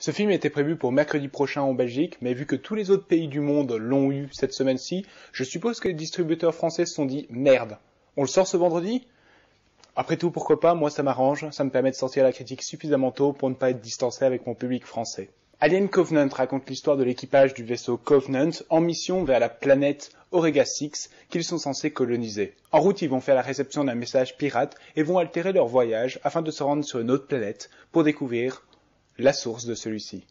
Ce film était prévu pour mercredi prochain en Belgique, mais vu que tous les autres pays du monde l'ont eu cette semaine-ci, je suppose que les distributeurs français se sont dit « Merde, on le sort ce vendredi ?» Après tout, pourquoi pas, moi ça m'arrange, ça me permet de sortir la critique suffisamment tôt pour ne pas être distancé avec mon public français. Alien Covenant raconte l'histoire de l'équipage du vaisseau Covenant en mission vers la planète Omega 6 qu'ils sont censés coloniser. En route, ils vont faire la réception d'un message pirate et vont altérer leur voyage afin de se rendre sur une autre planète pour découvrir la source de celui-ci.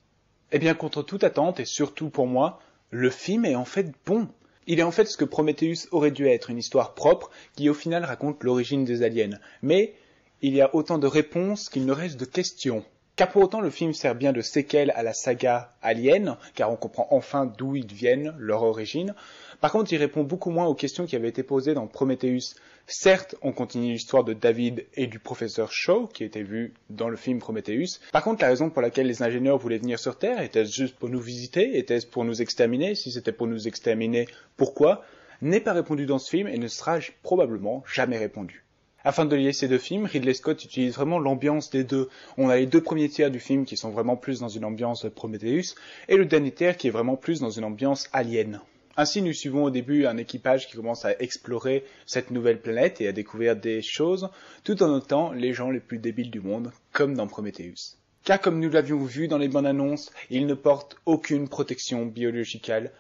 Eh bien, contre toute attente, et surtout pour moi, le film est en fait bon. Il est en fait ce que Prometheus aurait dû être, une histoire propre qui au final raconte l'origine des aliens. Mais il y a autant de réponses qu'il ne reste de questions. Car pour autant, le film sert bien de séquelle à la saga Alien, car on comprend enfin d'où ils viennent, leur origine. Par contre, il répond beaucoup moins aux questions qui avaient été posées dans Prometheus. Certes, on continue l'histoire de David et du professeur Shaw, qui était vu dans le film Prometheus. Par contre, la raison pour laquelle les ingénieurs voulaient venir sur Terre, était-ce juste pour nous visiter? Était-ce pour nous exterminer? Si c'était pour nous exterminer, pourquoi? N'est pas répondu dans ce film et ne sera probablement jamais répondu. Afin de lier ces deux films, Ridley Scott utilise vraiment l'ambiance des deux. On a les deux premiers tiers du film qui sont vraiment plus dans une ambiance Prometheus, et le dernier tiers qui est vraiment plus dans une ambiance Alien. Ainsi, nous suivons au début un équipage qui commence à explorer cette nouvelle planète et à découvrir des choses, tout en notant les gens les plus débiles du monde, comme dans Prometheus. Car comme nous l'avions vu dans les bandes annonces, ils ne portent aucune protection biologicale,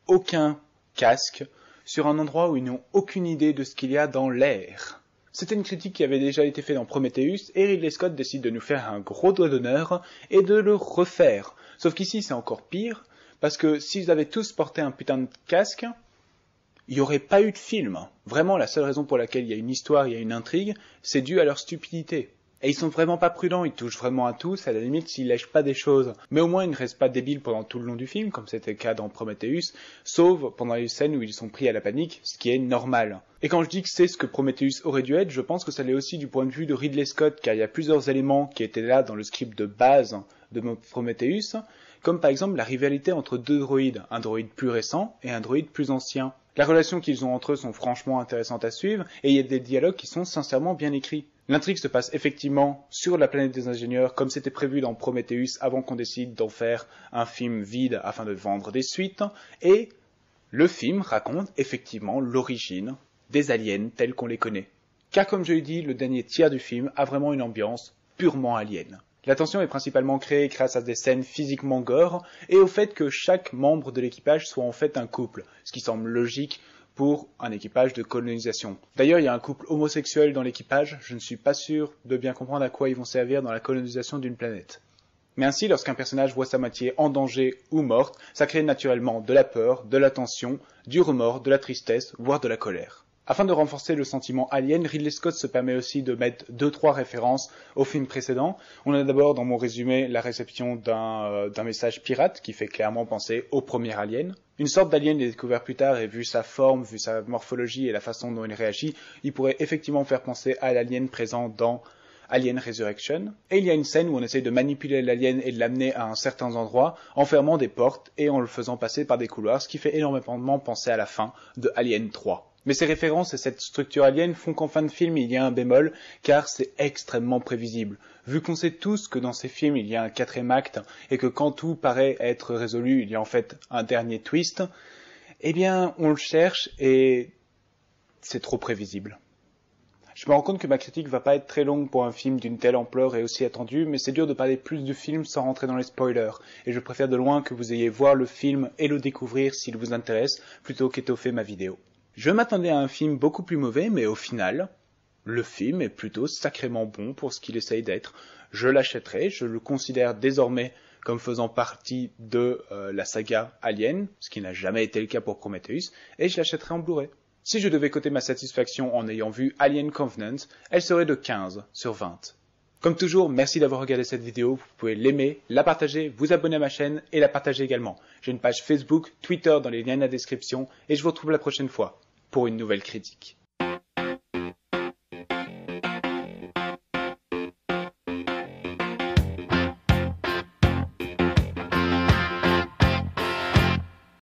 aucun casque, sur un endroit où ils n'ont aucune idée de ce qu'il y a dans l'air. C'était une critique qui avait déjà été faite dans Prometheus, et Ridley Scott décide de nous faire un gros doigt d'honneur et de le refaire. Sauf qu'ici c'est encore pire, parce que s'ils avaient tous porté un putain de casque, il n'y aurait pas eu de film. Vraiment, la seule raison pour laquelle il y a une histoire, il y a une intrigue, c'est dû à leur stupidité. Et ils sont vraiment pas prudents, ils touchent vraiment à tous, à la limite s'ils lèchent pas des choses. Mais au moins ils ne restent pas débiles pendant tout le long du film, comme c'était le cas dans Prometheus, sauf pendant les scènes où ils sont pris à la panique, ce qui est normal. Et quand je dis que c'est ce que Prometheus aurait dû être, je pense que ça l'est aussi du point de vue de Ridley Scott, car il y a plusieurs éléments qui étaient là dans le script de base de Prometheus, comme par exemple la rivalité entre deux droïdes, un droïde plus récent et un droïde plus ancien. La relation qu'ils ont entre eux sont franchement intéressantes à suivre, et il y a des dialogues qui sont sincèrement bien écrits. L'intrigue se passe effectivement sur la planète des ingénieurs, comme c'était prévu dans Prometheus avant qu'on décide d'en faire un film vide afin de vendre des suites, et le film raconte effectivement l'origine des aliens tels qu'on les connaît. Car comme je l'ai dit, le dernier tiers du film a vraiment une ambiance purement alien. La tension est principalement créée grâce à des scènes physiquement gore et au fait que chaque membre de l'équipage soit en fait un couple, ce qui semble logique pour un équipage de colonisation. D'ailleurs, il y a un couple homosexuel dans l'équipage, je ne suis pas sûr de bien comprendre à quoi ils vont servir dans la colonisation d'une planète. Mais ainsi, lorsqu'un personnage voit sa moitié en danger ou morte, ça crée naturellement de la peur, de la tension, du remords, de la tristesse, voire de la colère. Afin de renforcer le sentiment alien, Ridley Scott se permet aussi de mettre 2-3 références au film précédent. On a d'abord dans mon résumé la réception d'un message pirate qui fait clairement penser au premier Alien. Une sorte d'alien est découvert plus tard et vu sa forme, vu sa morphologie et la façon dont il réagit, il pourrait effectivement faire penser à l'alien présent dans Alien Resurrection. Et il y a une scène où on essaye de manipuler l'alien et de l'amener à un certain endroit en fermant des portes et en le faisant passer par des couloirs, ce qui fait énormément penser à la fin de Alien 3. Mais ces références et cette structure alien font qu'en fin de film il y a un bémol, car c'est extrêmement prévisible. Vu qu'on sait tous que dans ces films il y a un 4e acte, et que quand tout paraît être résolu, il y a en fait un dernier twist, eh bien on le cherche et c'est trop prévisible. Je me rends compte que ma critique va pas être très longue pour un film d'une telle ampleur et aussi attendu, mais c'est dur de parler plus du film sans rentrer dans les spoilers, et je préfère de loin que vous ayez voir le film et le découvrir s'il vous intéresse, plutôt qu'étoffer ma vidéo. Je m'attendais à un film beaucoup plus mauvais, mais au final, le film est plutôt sacrément bon pour ce qu'il essaye d'être. Je l'achèterai, je le considère désormais comme faisant partie de la saga Alien, ce qui n'a jamais été le cas pour Prometheus, et je l'achèterai en Blu-ray. Si je devais coter ma satisfaction en ayant vu Alien Covenant, elle serait de 15 sur 20. Comme toujours, merci d'avoir regardé cette vidéo, vous pouvez l'aimer, la partager, vous abonner à ma chaîne et la partager également. J'ai une page Facebook, Twitter dans les liens de la description, et je vous retrouve la prochaine fois pour une nouvelle critique.